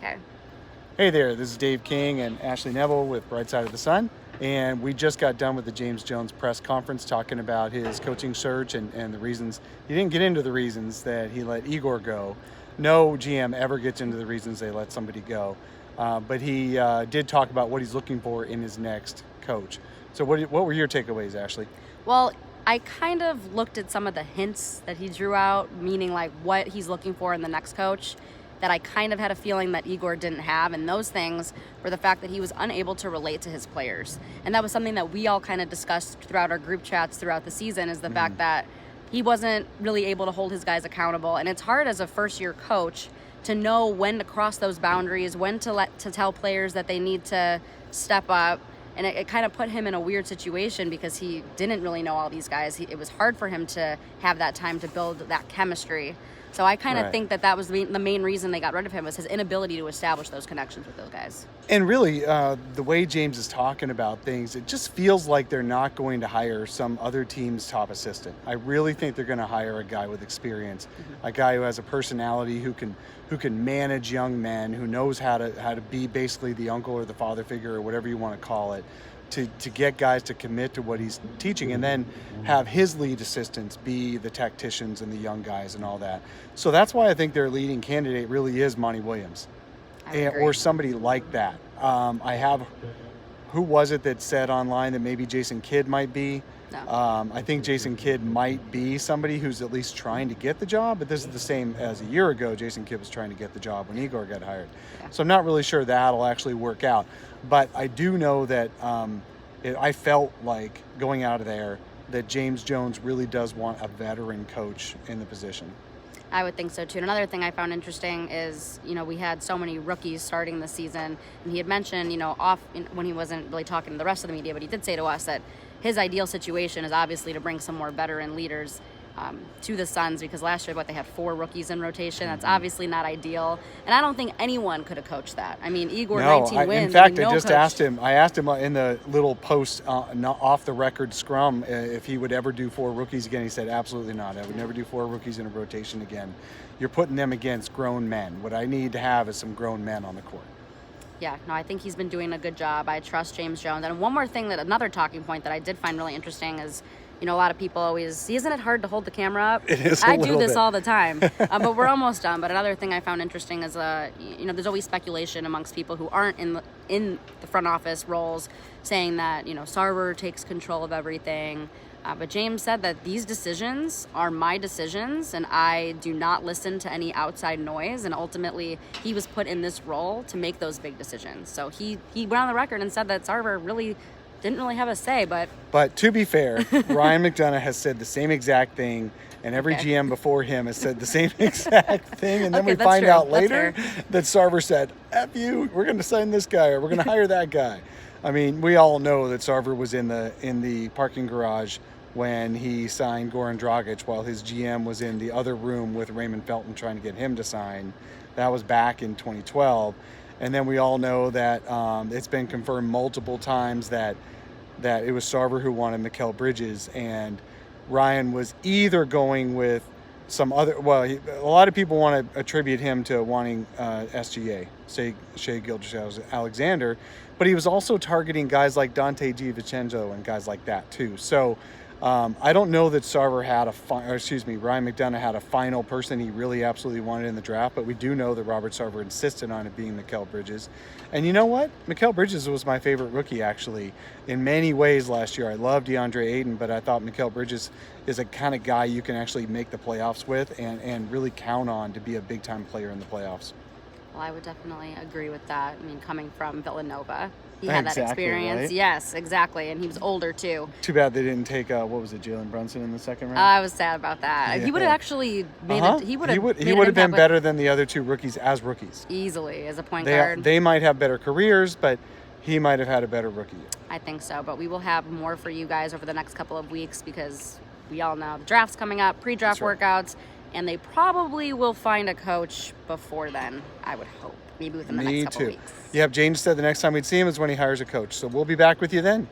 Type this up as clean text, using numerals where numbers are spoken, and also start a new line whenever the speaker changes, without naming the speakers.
Okay.
Hey there, this is Dave King and Ashley Neville with Bright Side of the Sun. And we just got done with the James Jones press conference talking about his coaching search and the reasons. He didn't get into the reasons that he let Igor go. No GM ever gets into the reasons they let somebody go. But he did talk about what he's looking for in his next coach. So what were your takeaways, Ashley?
Well, I kind of looked at some of the hints that he drew out, meaning like what he's looking for in the next coach, that I kind of had a feeling that Igor didn't have. And those things were the fact that he was unable to relate to his players. And that was something that we all kind of discussed throughout our group chats throughout the season, is the fact that he wasn't really able to hold his guys accountable. And it's hard as a first-year coach to know when to cross those boundaries, when to tell players that they need to step up. And it kind of put him in a weird situation because he didn't really know all these guys. It was hard for him to have that time to build that chemistry. So I kind of think that was the main reason they got rid of him, was his inability to establish those connections with those guys.
And really, the way James is talking about things, it just feels like they're not going to hire some other team's top assistant. I really think they're going to hire a guy with experience, a guy who has a personality, who can manage young men, who knows how to be basically the uncle or the father figure or whatever you want to call it, to get guys to commit to what he's teaching, and then have his lead assistants be the tacticians and the young guys and all that. So that's why I think their leading candidate really is Monty Williams, or somebody like that. Who was it that said online that maybe Jason Kidd might be?
No.
I think Jason Kidd might be somebody who's at least trying to get the job, but this is the same as a year ago. Jason Kidd was trying to get the job when Igor got hired. Yeah. So I'm not really sure that'll actually work out. But I do know that I felt like going out of there that James Jones really does want a veteran coach in the position.
I would think so too. And another thing I found interesting is, we had so many rookies starting this season, and he had mentioned, when he wasn't really talking to the rest of the media, but he did say to us that his ideal situation is obviously to bring some more veteran leaders to the Suns, because last year, they had 4 rookies in rotation. That's obviously not ideal. And I don't think anyone could have coached that. I mean, Igor, 19 wins.
In fact, I asked him in the little post off the record scrum if he would ever do 4 rookies again. He said, absolutely not. I would never do 4 rookies in a rotation again. You're putting them against grown men. What I need to have is some grown men on the court.
Yeah, no, I think he's been doing a good job. I trust James Jones. And one more thing, another talking point that I did find really interesting is, a lot of people always, isn't it hard to hold the camera up?
It is.
I do this all the time, but we're almost done. But another thing I found interesting is, there's always speculation amongst people who aren't in the front office roles, saying that Sarver takes control of everything. But James said that these decisions are my decisions, and I do not listen to any outside noise. And ultimately, he was put in this role to make those big decisions. So he went on the record and said that Sarver really didn't really have a say. But
to be fair, Ryan McDonough has said the same exact thing, and every GM before him has said the same exact thing. And then we find out later that Sarver said, F you, we're going to sign this guy, or we're going to hire that guy. I mean, we all know that Sarver was in the parking garage when he signed Goran Dragic, while his GM was in the other room with Raymond Felton trying to get him to sign. That was back in 2012. And then we all know that it's been confirmed multiple times that it was Sarver who wanted Mikal Bridges, and Ryan was either going with some other. Well, a lot of people want to attribute him to wanting SGA, Shai Gilgeous-Alexander, but he was also targeting guys like Dante DiVincenzo and guys like that too. So I don't know that Ryan McDonough had a final person he really absolutely wanted in the draft, but we do know that Robert Sarver insisted on it being Mikal Bridges. And you know what? Mikal Bridges was my favorite rookie, actually, in many ways last year. I love DeAndre Ayton, but I thought Mikal Bridges is a kind of guy you can actually make the playoffs with and really count on to be a big-time player in the playoffs.
Well, I would definitely agree with that. I mean, coming from Villanova, he had that experience. Right? Yes, exactly. And he was older, too. Too
bad they didn't take, Jalen Brunson in the second round?
I was sad about that. Yeah. He would have actually made it. He would
have been better than the other 2 rookies as rookies.
Easily, as a point guard.
They might have better careers, but he might have had a better rookie year.
I think so. But we will have more for you guys over the next couple of weeks, because we all know the draft's coming up, pre-draft workouts, and they probably will find a coach before then, I would hope. Maybe within the next couple weeks.
Yeah, James said the next time we'd see him is when he hires a coach. So we'll be back with you then.